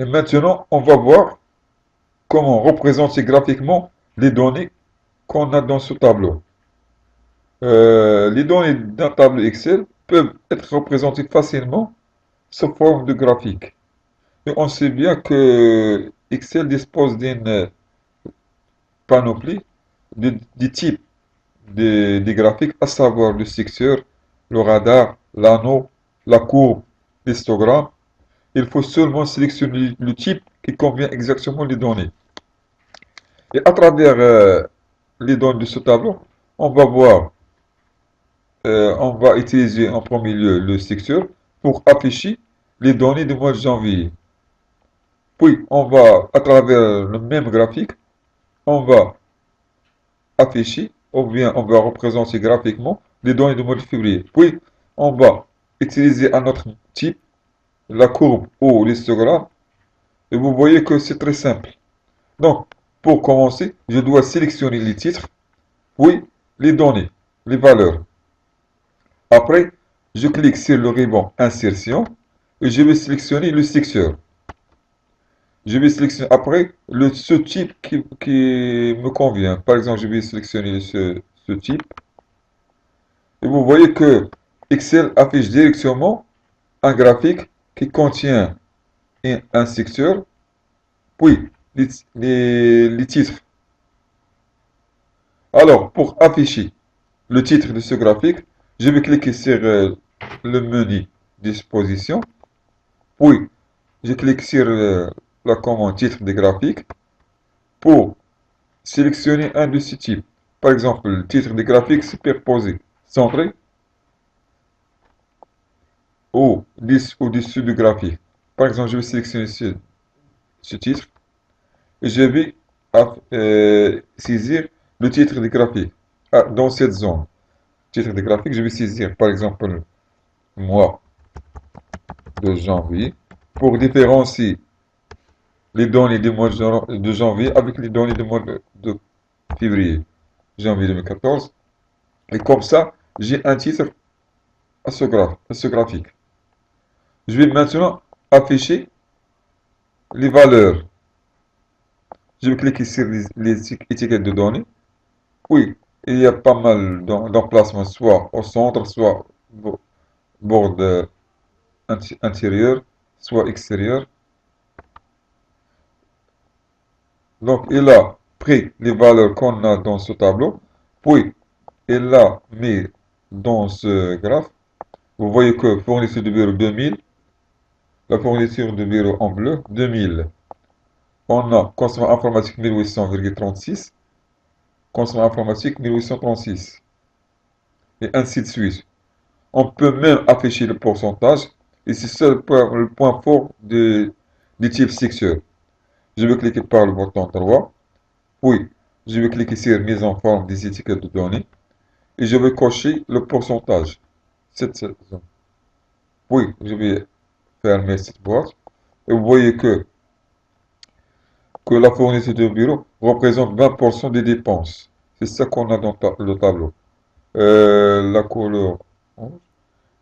Et maintenant, on va voir comment représenter graphiquement les données qu'on a dans ce tableau. Les données d'un tableau Excel peuvent être représentées facilement sous forme de graphique. Et on sait bien que Excel dispose d'une panoplie de types des graphiques, à savoir le secteur, le radar, l'anneau, la courbe, l'histogramme. Il faut seulement sélectionner le type qui convient exactement les données. Et à travers les données de ce tableau, on va voir, on va utiliser en premier lieu le secteur pour afficher les données du mois de janvier. Puis, on va, à travers le même graphique, on va afficher, ou bien on va représenter graphiquement les données du mois de février. Puis, on va utiliser un autre type, la courbe ou l'histogramme. Et vous voyez que c'est très simple. Donc, pour commencer, je dois sélectionner les titres, puis les données, les valeurs. Après, je clique sur le ruban Insertion et je vais sélectionner le secteur. Je vais sélectionner après ce type qui me convient. Par exemple, je vais sélectionner ce type. Et vous voyez que Excel affiche directement un graphique qui contient un secteur, puis les titres. Alors, pour afficher le titre de ce graphique, je vais cliquer sur le menu Disposition, puis je clique sur la commande titre des graphiques pour sélectionner un de ces types. Par exemple, le titre des graphiques superposé, centré ou au-dessus du graphique. Par exemple, je vais sélectionner ce titre et je vais saisir le titre des graphiques dans cette zone. Titre des graphiques, je vais saisir par exemple mois de janvier pour différencier les données du mois de janvier avec les données du mois de février, janvier 2014. Et comme ça, j'ai un titre à ce graphique. Je vais maintenant afficher les valeurs. Je vais cliquer sur les étiquettes de données. Oui, il y a pas mal d'emplacements, soit au centre, soit bord intérieur, soit extérieur. Donc, il a pris les valeurs qu'on a dans ce tableau, puis il l'a mis dans ce graphe. Vous voyez que fourniture de bureau 2000, la fourniture de bureau en bleu 2000. On a consommation informatique 1800,36, consommation informatique 1836, et ainsi de suite. On peut même afficher le pourcentage, et c'est ça le point fort du type secteur. Je vais cliquer par le bouton droit, puis je vais cliquer sur mise en forme des étiquettes de données, et je vais cocher le pourcentage. Cette zone. Puis je vais fermer cette boîte, et vous voyez que la fourniture de bureau représente 20% des dépenses. C'est ça qu'on a dans le tableau. La couleur,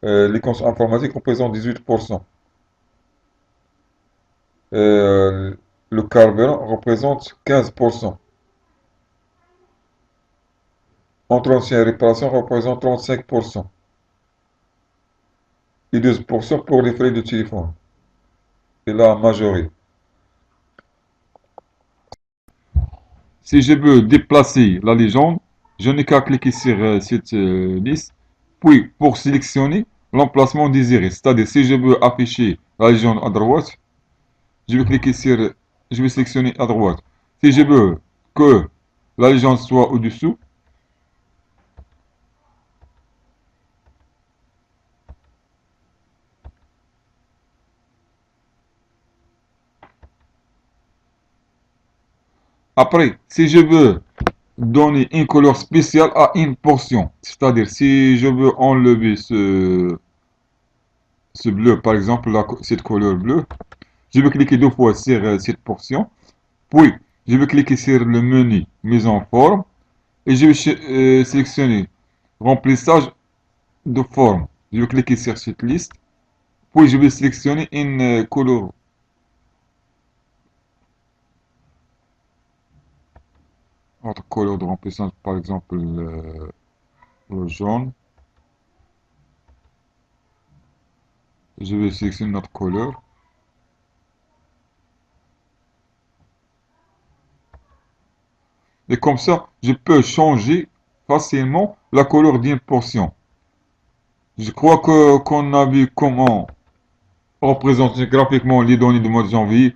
les comptes informatiques représentent 18%. Euh, le carburant représente 15%. Entretien et réparation représente 35%. Et 12% pour les frais de téléphone. Et là, majoré. Si je veux déplacer la légende, je n'ai qu'à cliquer sur cette liste. Puis, pour sélectionner l'emplacement désiré, c'est-à-dire si je veux afficher la légende à droite, je vais cliquer sur, je vais sélectionner à droite. Si je veux que la légende soit au-dessous, après, si je veux donner une couleur spéciale à une portion, c'est-à-dire si je veux enlever ce bleu, par exemple, cette couleur bleue, je vais cliquer deux fois sur cette portion, puis je vais cliquer sur le menu mise en forme et je vais sélectionner remplissage de forme. Je vais cliquer sur cette liste, puis je vais sélectionner une couleur Autre couleur de remplissage, par exemple le jaune. Je vais sélectionner notre couleur. Et comme ça, je peux changer facilement la couleur d'une portion. Je crois que qu'on a vu comment représenter graphiquement les données du mois de janvier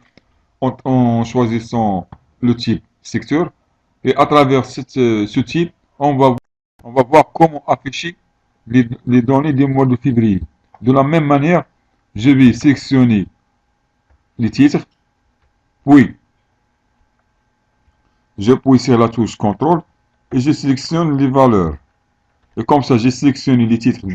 en choisissant le type secteur. Et à travers ce type, on va voir comment afficher les données du mois de février. De la même manière, je vais sélectionner les titres, puis j'appuie sur la touche CTRL et je sélectionne les valeurs. Et comme ça, j'ai sélectionné les titres,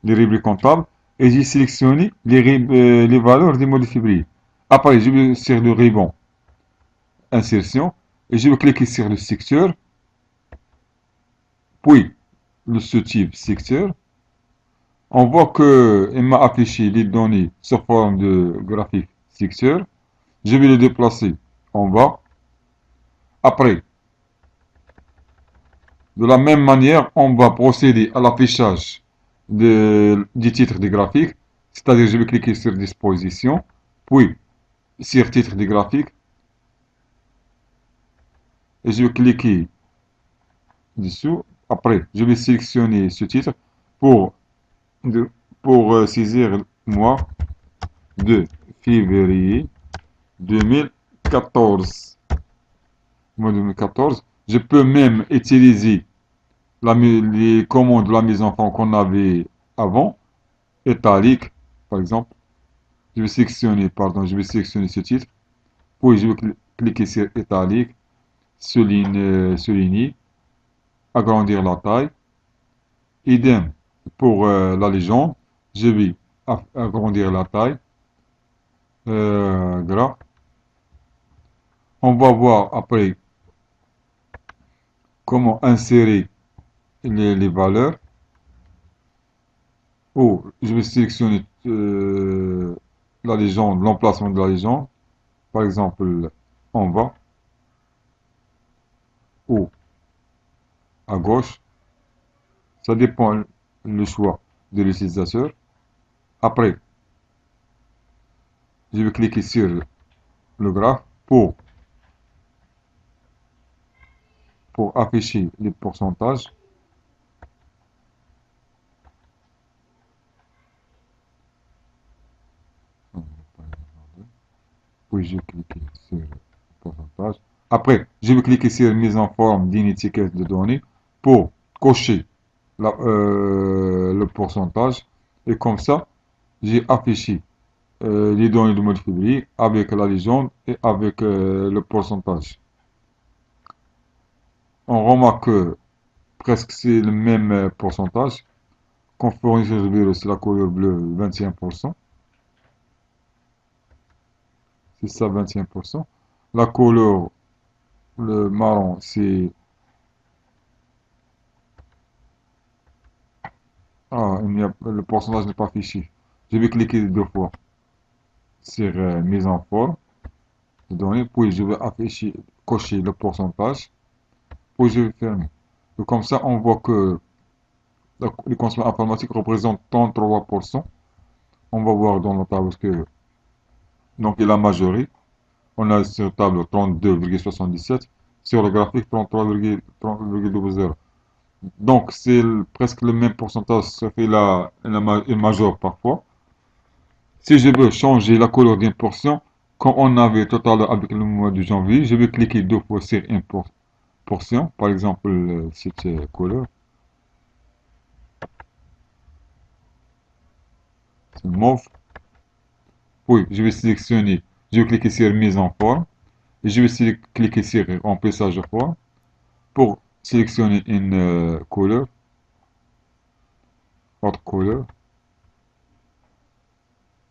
les rubriques comptables, et j'ai sélectionné les valeurs des mois de février. Après, je vais sur le ruban insertion et je vais cliquer sur le secteur, puis le sous-type secteur. On voit qu'il m'a affiché les données sous forme de graphique secteur. Je vais les déplacer en bas. Après, de la même manière, on va procéder à l'affichage du titre du graphique. C'est-à-dire, je vais cliquer sur disposition, puis sur titre du graphique, et je vais cliquer dessous. Après, je vais sélectionner ce titre pour, saisir mois de février 2014. Mois 2014. Je peux même utiliser les commandes de la mise en forme qu'on avait avant, italique, par exemple. Je vais sélectionner ce titre, puis je vais cliquer sur italique, souligner, agrandir la taille. Idem pour la légende, je vais agrandir la taille. Voilà. On va voir après comment insérer les valeurs. Ou je vais sélectionner la légende, l'emplacement de la légende. Par exemple, en bas ou à gauche. Ça dépend le choix de l'utilisateur. Après, je vais cliquer sur le graphe pour afficher les pourcentages. Puis je vais cliquer sur le pourcentage. Après, je vais cliquer sur mise en forme d'une étiquette de données pour cocher le pourcentage. Et comme ça, j'ai affiché les données du mois de février avec la légende et avec le pourcentage. On remarque que presque c'est le même pourcentage. Qu'on fournit sur le bureau, c'est la couleur bleue, 25%. C'est ça, 25%. La couleur, le marron, c'est... Ah, le pourcentage n'est pas affiché. Je vais cliquer deux fois sur mise en forme de données, puis je vais afficher, cocher le pourcentage, puis je vais fermer. Et comme ça, on voit que les consommateurs informatiques représentent 33%. On va voir dans la table que donc il a majoré. On a sur la table 32,77. Sur le graphique 33,00. Donc c'est presque le même pourcentage. Ça fait une majeure parfois. Si je veux changer la couleur d'une portion, comme on avait tout à l'heure avec le mois de janvier, je vais cliquer deux fois sur une portion. Par exemple, cette couleur. C'est mauve. Puis je vais sélectionner. Je vais cliquer sur mise en forme. Et je vais cliquer sur remplissage de forme pour sélectionner une couleur, autre couleur,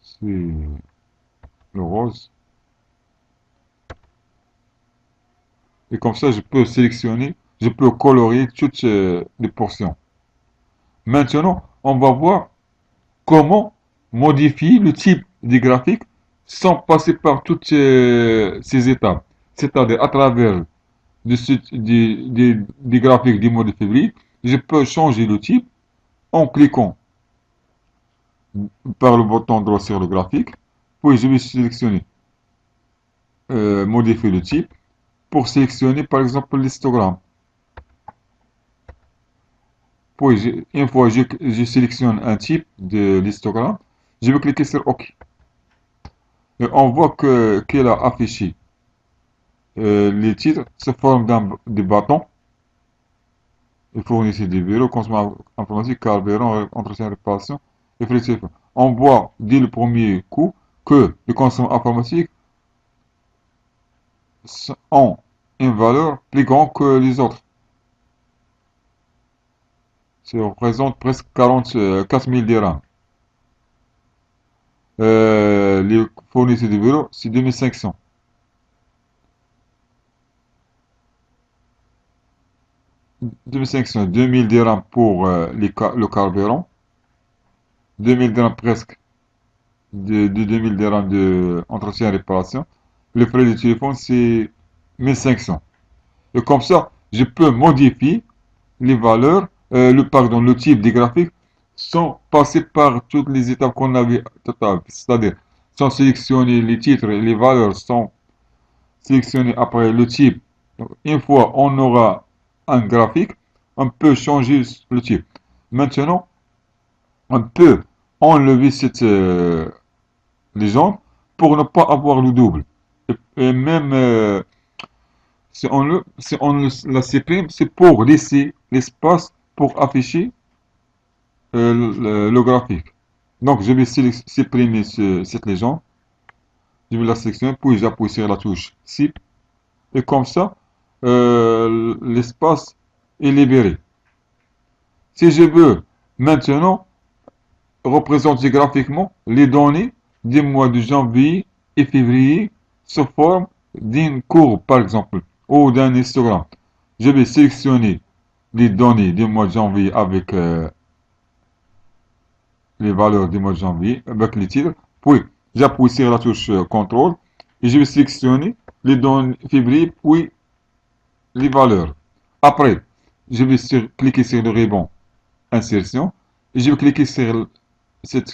c'est le rose. Et comme ça, je peux sélectionner, je peux colorier toutes les portions. Maintenant, on va voir comment modifier le type des graphiques sans passer par toutes ces étapes. C'est-à-dire à travers des graphiques du mois de février, je peux changer le type en cliquant par le bouton droit sur le graphique, puis je vais sélectionner modifier le type pour sélectionner par exemple l'histogramme. Puis une fois je sélectionne un type de l'histogramme, je vais cliquer sur OK. Et on voit qu'elle a affiché les titres sous forme de bâton. Il fournit des bureaux, consommation informatique, carburant, entretien, réparation et frais de téléphone. On voit dès le premier coup que les consommations informatiques ont une valeur plus grande que les autres. Ça représente presque 4 000 dirhams. Les fournisseurs de bureaux, c'est 2500. 2500, 2000 dirhams pour le carburant, 2000 dirhams presque de 2000 dirhams de entretien et réparation. Les frais de téléphone, c'est 1500. Et comme ça, je peux modifier les valeurs, le type des graphiques sans passer par toutes les étapes qu'on avait, c'est-à-dire sans sélectionner les titres et les valeurs, sans sélectionner après le type. Donc, une fois on aura un graphique, on peut changer le type. Maintenant, on peut enlever cette légende pour ne pas avoir le double. Et même si on la supprime, c'est pour laisser l'espace pour afficher le graphique. Donc, je vais supprimer cette légende. Je vais la sélectionner, puis j'appuie sur la touche SIP. Et comme ça, l'espace est libéré. Si je veux maintenant représenter graphiquement les données des mois de janvier et février sous forme d'une courbe, par exemple, ou d'un histogramme, je vais sélectionner les données du mois de janvier avec les valeurs du mois de janvier, avec les titres, puis j'appuie sur la touche CTRL et je vais sélectionner les données février, puis les valeurs. Après, je vais cliquer sur le ruban insertion et je vais cliquer sur cette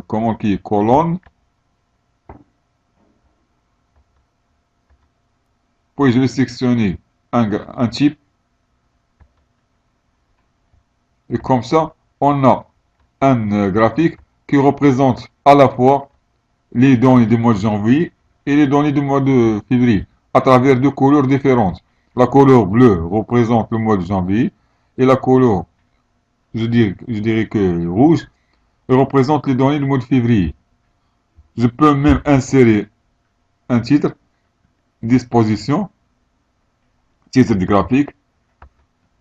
commande qui est colonne. Puis je vais sélectionner un type et comme ça, on a un graphique qui représente à la fois les données du mois de janvier et les données du mois de février à travers deux couleurs différentes. La couleur bleue représente le mois de janvier et la couleur, je dirais que rouge, représente les données du mois de février. Je peux même insérer un titre, disposition, titre du graphique.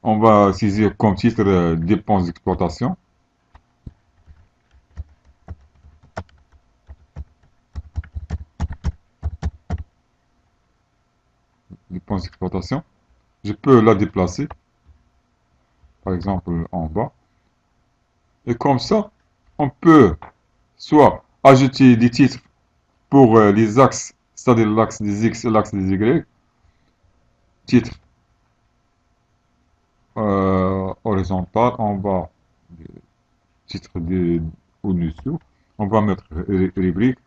On va saisir comme titre dépenses d'exploitation. Dépenses d'exploitation. Je peux la déplacer, par exemple en bas. Et comme ça, on peut soit ajouter des titres pour les axes, c'est-à-dire l'axe des X et l'axe des Y, titre horizontal en bas, titre au-dessous. On va mettre rubrique.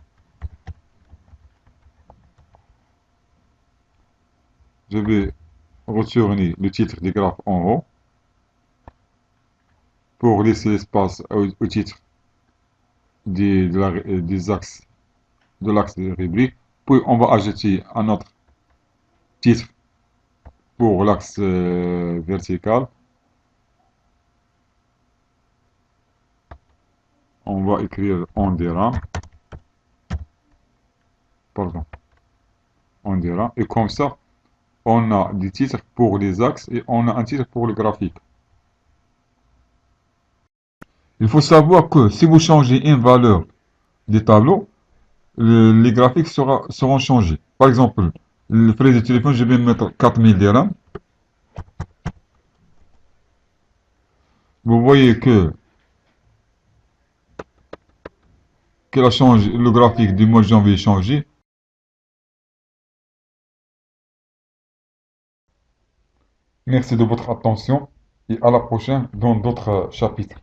Je vais retourner le titre des graphes en haut pour laisser l'espace au titre des axes de l'axe de rubrique. Puis on va ajouter un autre titre pour l'axe vertical. On va écrire on dira, pardon, on dira. Et comme ça, on a des titres pour les axes et on a un titre pour le graphique. Il faut savoir que si vous changez une valeur des tableaux, les graphiques seront changés. Par exemple, le prix du téléphone, je vais mettre 4000 dirhams. Vous voyez que le graphique du mois de janvier a changé. Merci de votre attention et à la prochaine dans d'autres chapitres.